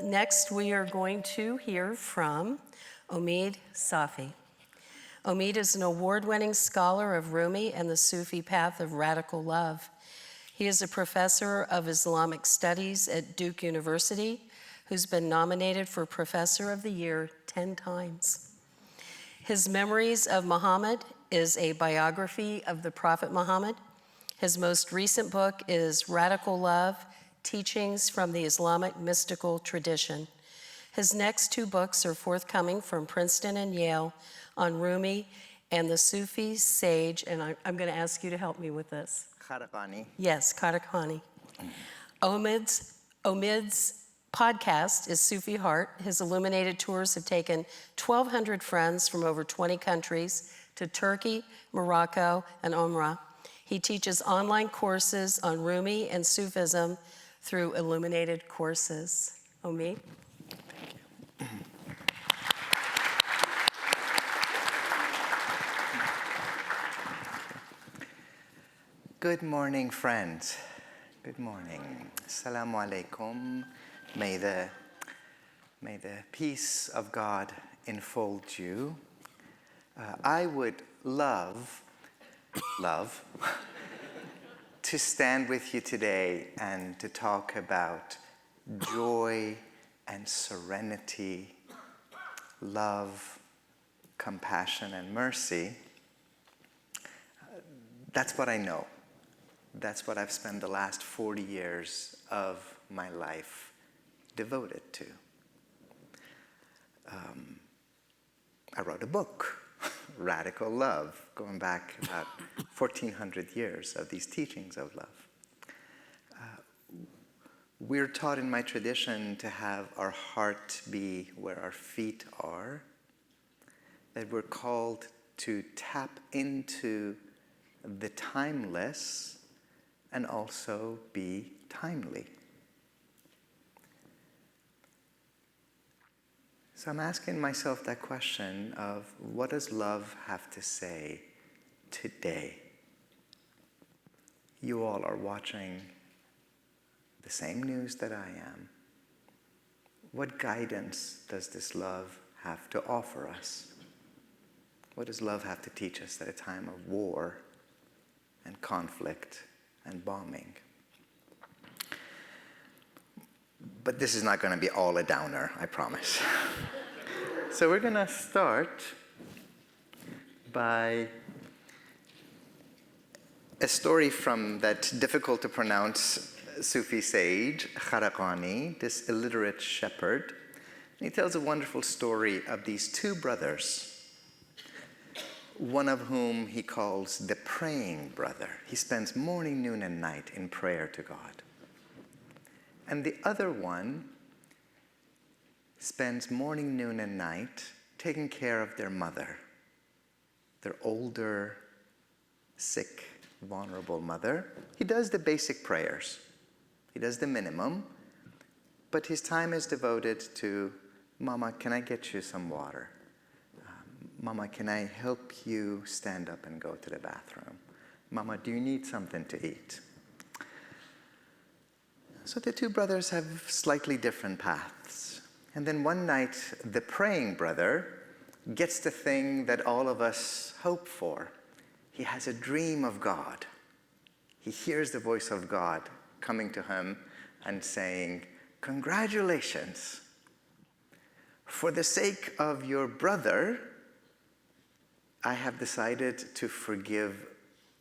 Next, we are going to hear from Omid Safi. Omid is an award-winning scholar of Rumi and the Sufi path of radical love. He is a professor of Islamic Studies at Duke University, who's been nominated for Professor of the Year 10 times. His Memories of Muhammad is a biography of the Prophet Muhammad. His most recent book is Radical Love, Teachings from the Islamic Mystical Tradition. His next two books are forthcoming from Princeton and Yale on Rumi and the Sufi sage, and I'm going to ask you to help me with this. Kharaqani. Yes, Karakhani. Omid's podcast is Sufi Heart. His illuminated tours have taken 1,200 friends from over 20 countries to Turkey, Morocco, and Umrah. He teaches online courses on Rumi and Sufism through illuminated courses. Omid? Thank you. Good morning, friends. Good morning. Assalamu alaikum. May the peace of God enfold you. I would love to stand with you today and to talk about joy and serenity, love, compassion, and mercy. That's what I know. That's what I've spent the last 40 years of my life devoted to. I wrote a book, Radical Love, going back about 1,400 years of these teachings of love. We're taught in my tradition to have our heart be where our feet are, that we're called to tap into the timeless and also be timely. So I'm asking myself that question of what does love have to say today? You all are watching the same news that I am. What guidance does this love have to offer us? What does love have to teach us at a time of war and conflict and bombing? But this is not going to be all a downer, I promise. So we're going to start by a story from that difficult to pronounce Sufi sage, Kharaqani, this illiterate shepherd. And he tells a wonderful story of these two brothers, one of whom he calls the praying brother. He spends morning, noon, and night in prayer to God. And the other one spends morning, noon, and night taking care of their mother, their older, sick, vulnerable mother. He does the basic prayers. He does the minimum, but his time is devoted to, Mama, can I get you some water? Mama, can I help you stand up and go to the bathroom? Mama, do you need something to eat? So the two brothers have slightly different paths. And then one night, the praying brother gets the thing that all of us hope for. He has a dream of God. He hears the voice of God coming to him and saying, congratulations. For the sake of your brother, I have decided to forgive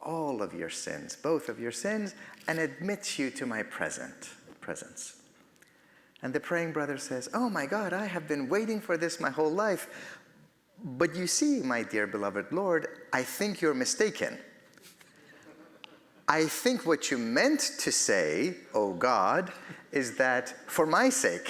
all of your sins, both of your sins, and admit you to my presence. And the praying brother says, oh my God, I have been waiting for this my whole life. But you see, my dear beloved Lord, I think you're mistaken. I think what you meant to say, oh God, is that for my sake,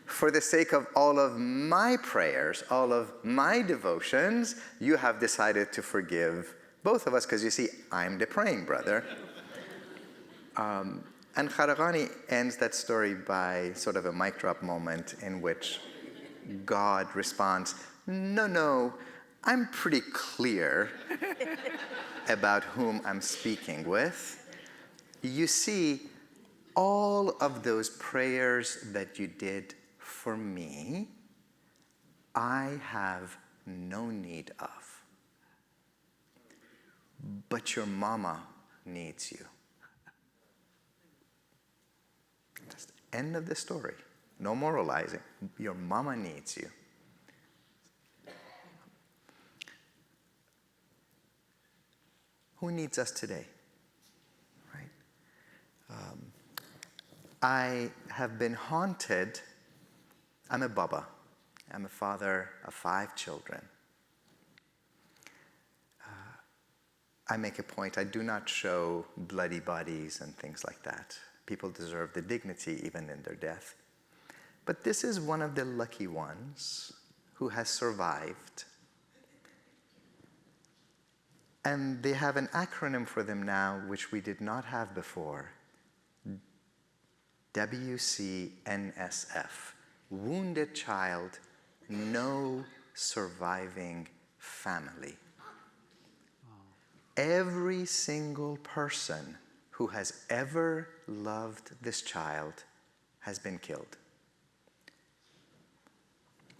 for the sake of all of my prayers, all of my devotions, you have decided to forgive both of us, because you see, I'm the praying brother. And Kharaqani ends that story by sort of a mic drop moment in which God responds, no, I'm pretty clear about whom I'm speaking with. You see, all of those prayers that you did for me, I have no need of. But your mama needs you. That's the end of the story. No moralizing. Your mama needs you. Who needs us today? Right? I have been haunted. I'm a Baba. I'm a father of 5 children. I make a point, I do not show bloody bodies and things like that. People deserve the dignity even in their death. But this is one of the lucky ones who has survived. And they have an acronym for them now, which we did not have before. WCNSF. Wounded child, no surviving family. Every single person who has ever loved this child has been killed.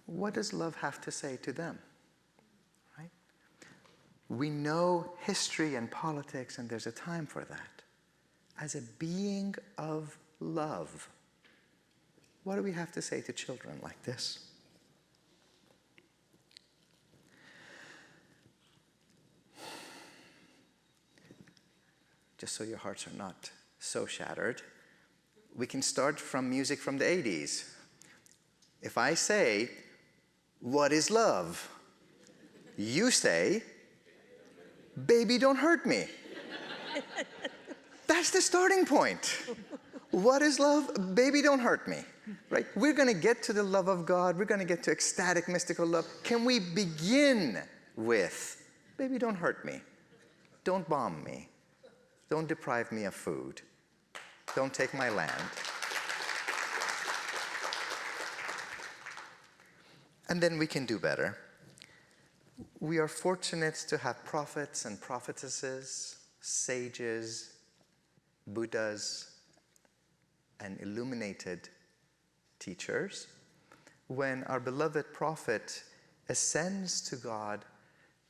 What does love have to say to them? Right? We know history and politics, and there's a time for that. As a being of love, what do we have to say to children like this? Just so your hearts are not so shattered, we can start from music from the 80s. If I say, "What is love?" you say, "Baby, don't hurt me." That's the starting point. What is love? Baby, don't hurt me. Right? We're going to get to the love of God. We're going to get to ecstatic, mystical love. Can we begin with, "Baby, don't hurt me. Don't bomb me. Don't deprive me of food. Don't take my land." And then we can do better. We are fortunate to have prophets and prophetesses, sages, Buddhas, and illuminated teachers. When our beloved prophet ascends to God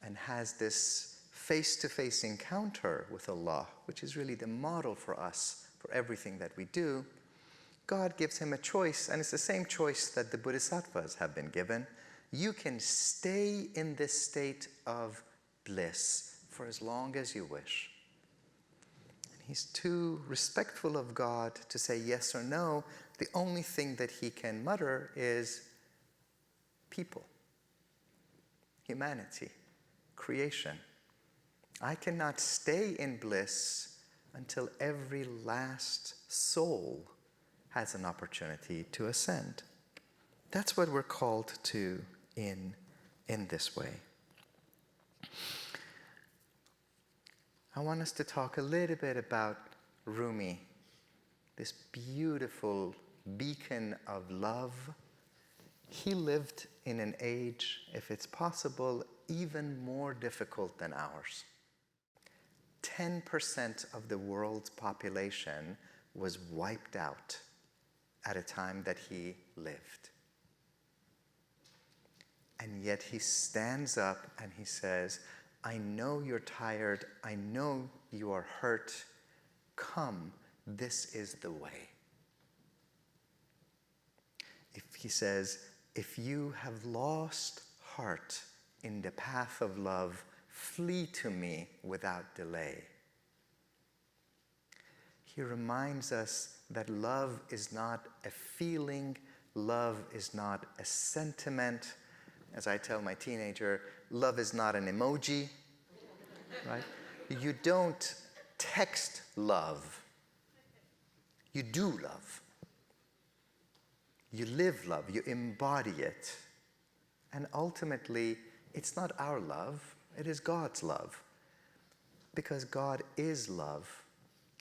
and has this face-to-face encounter with Allah, which is really the model for us for everything that we do, God gives him a choice, and it's the same choice that the bodhisattvas have been given. You can stay in this state of bliss for as long as you wish. And he's too respectful of God to say yes or no. The only thing that he can mutter is people, humanity, creation. I cannot stay in bliss until every last soul has an opportunity to ascend. That's what we're called to in this way. I want us to talk a little bit about Rumi, this beautiful beacon of love. He lived in an age, if it's possible, even more difficult than ours. 10% of the world's population was wiped out at a time that he lived. And yet he stands up and he says, "I know you're tired. I know you are hurt. Come, this is the way." He says, "If you have lost heart in the path of love, flee to me without delay." He reminds us that love is not a feeling, love is not a sentiment. As I tell my teenager, love is not an emoji, right? You don't text love. You do love. You live love, you embody it. And ultimately, it's not our love, it is God's love. Because God is love.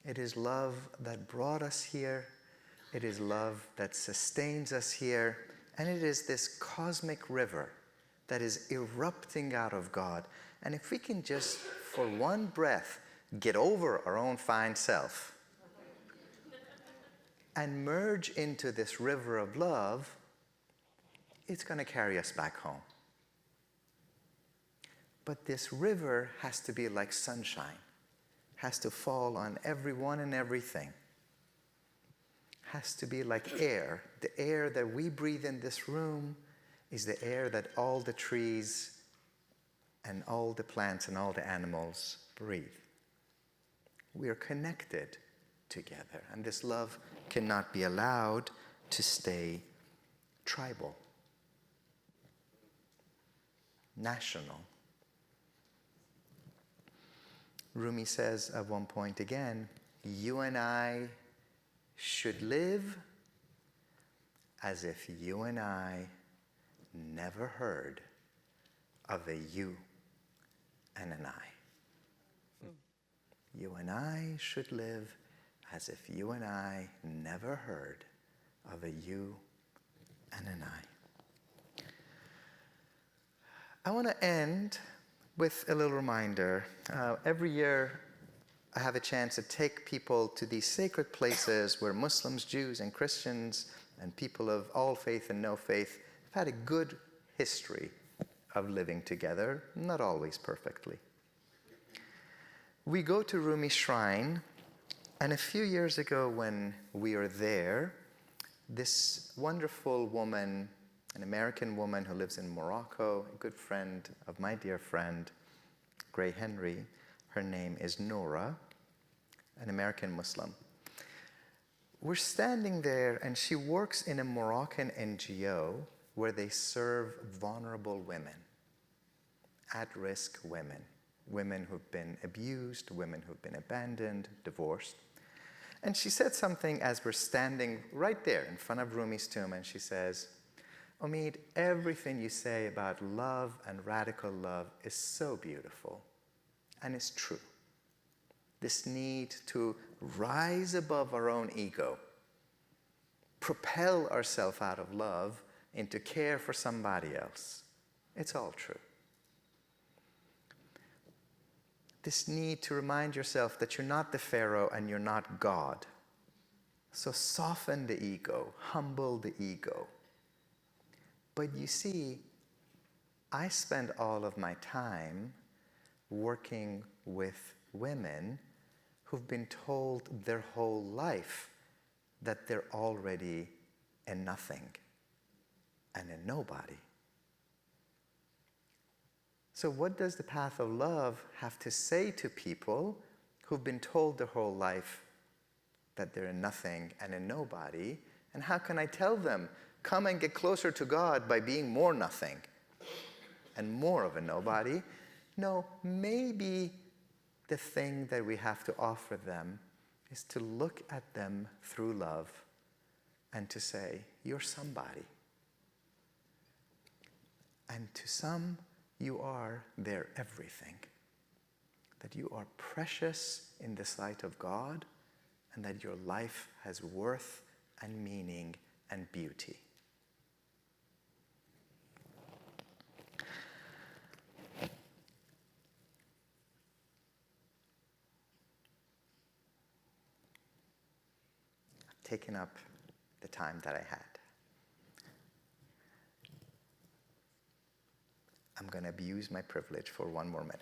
It is love that brought us here. It is love that sustains us here. And it is this cosmic river that is erupting out of God. And if we can just, for one breath, get over our own fine self, and merge into this river of love, it's going to carry us back home. But this river has to be like sunshine, has to fall on everyone and everything. Has to be like air. The air that we breathe in this room is the air that all the trees and all the plants and all the animals breathe. We are connected together, and this love cannot be allowed to stay tribal, national. Rumi says at one point again, you and I should live as if you and I never heard of a you and an I. You and I should live as if you and I never heard of a you and an I. I want to end with a little reminder. Every year I have a chance to take people to these sacred places where Muslims, Jews, and Christians, and people of all faith and no faith have had a good history of living together, not always perfectly. We go to Rumi's shrine, and a few years ago when we were there, this wonderful woman, an American woman who lives in Morocco, a good friend of my dear friend, Gray Henry, her name is Nora, an American Muslim. We're standing there, and she works in a Moroccan NGO where they serve vulnerable women, at-risk women, women who've been abused, women who've been abandoned, divorced. And she said something as we're standing right there in front of Rumi's tomb, and she says, Omid, everything you say about love and radical love is so beautiful, and it's true. This need to rise above our own ego, propel ourselves out of love into care for somebody else. It's all true. This need to remind yourself that you're not the Pharaoh and you're not God. So soften the ego, humble the ego. But you see, I spend all of my time working with women who've been told their whole life that they're already a nothing and a nobody. So what does the path of love have to say to people who've been told their whole life that they're a nothing and a nobody? And how can I tell them, come and get closer to God by being more nothing and more of a nobody? No, maybe the thing that we have to offer them is to look at them through love and to say, you're somebody. And to some, you are their everything. That you are precious in the sight of God, and that your life has worth and meaning and beauty. I've taken up the time that I had. I'm going to abuse my privilege for one more minute.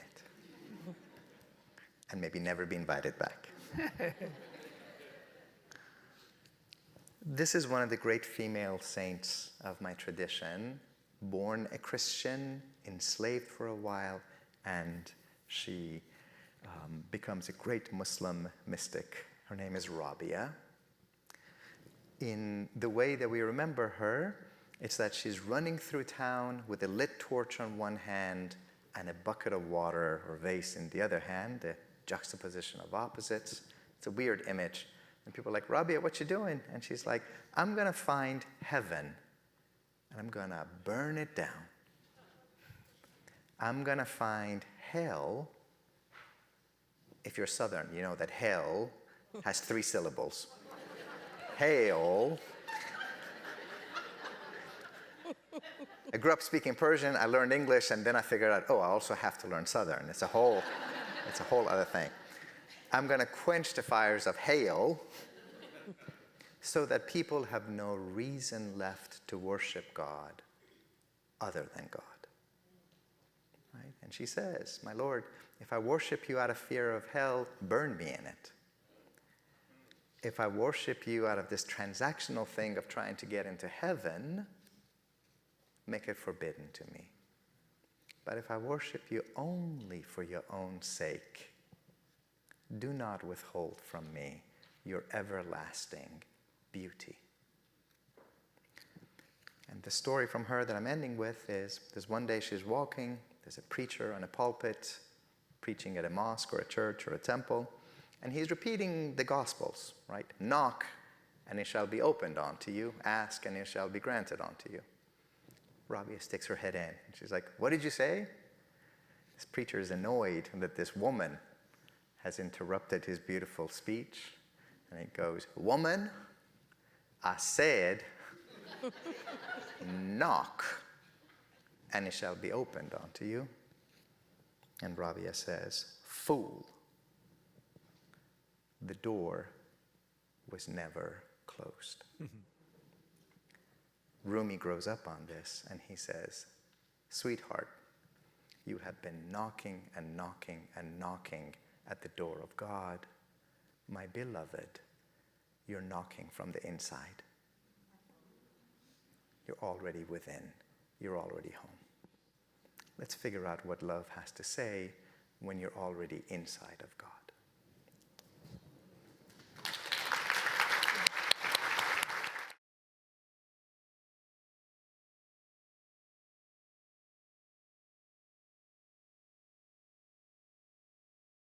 And maybe never be invited back. This is one of the great female saints of my tradition, born a Christian, enslaved for a while, and she becomes a great Muslim mystic. Her name is Rabia. In the way that we remember her, it's that she's running through town with a lit torch on one hand and a bucket of water or vase in the other hand, the juxtaposition of opposites. It's a weird image. And people are like, Rabia, what you doing? And she's like, I'm going to find heaven, and I'm going to burn it down. I'm going to find hell. If you're Southern, you know that hell has 3 syllables. Hail. I grew up speaking Persian, I learned English, and then I figured out, I also have to learn Southern. It's a whole other thing. I'm going to quench the fires of hail so that people have no reason left to worship God other than God. Right? And she says, my Lord, if I worship you out of fear of hell, burn me in it. If I worship you out of this transactional thing of trying to get into heaven, make it forbidden to me. But if I worship you only for your own sake, do not withhold from me your everlasting beauty. And the story from her that I'm ending with is, there's one day she's walking, there's a preacher on a pulpit, preaching at a mosque or a church or a temple, and he's repeating the Gospels, right? Knock, and it shall be opened unto you. Ask, and it shall be granted unto you. Rabia sticks her head in, and she's like, what did you say? This preacher is annoyed that this woman has interrupted his beautiful speech, and he goes, woman, I said, knock, and it shall be opened unto you. And Rabia says, fool, the door was never closed. Rumi grows up on this, and he says, sweetheart, you have been knocking and knocking and knocking at the door of God. My beloved, you're knocking from the inside. You're already within. You're already home. Let's figure out what love has to say when you're already inside of God.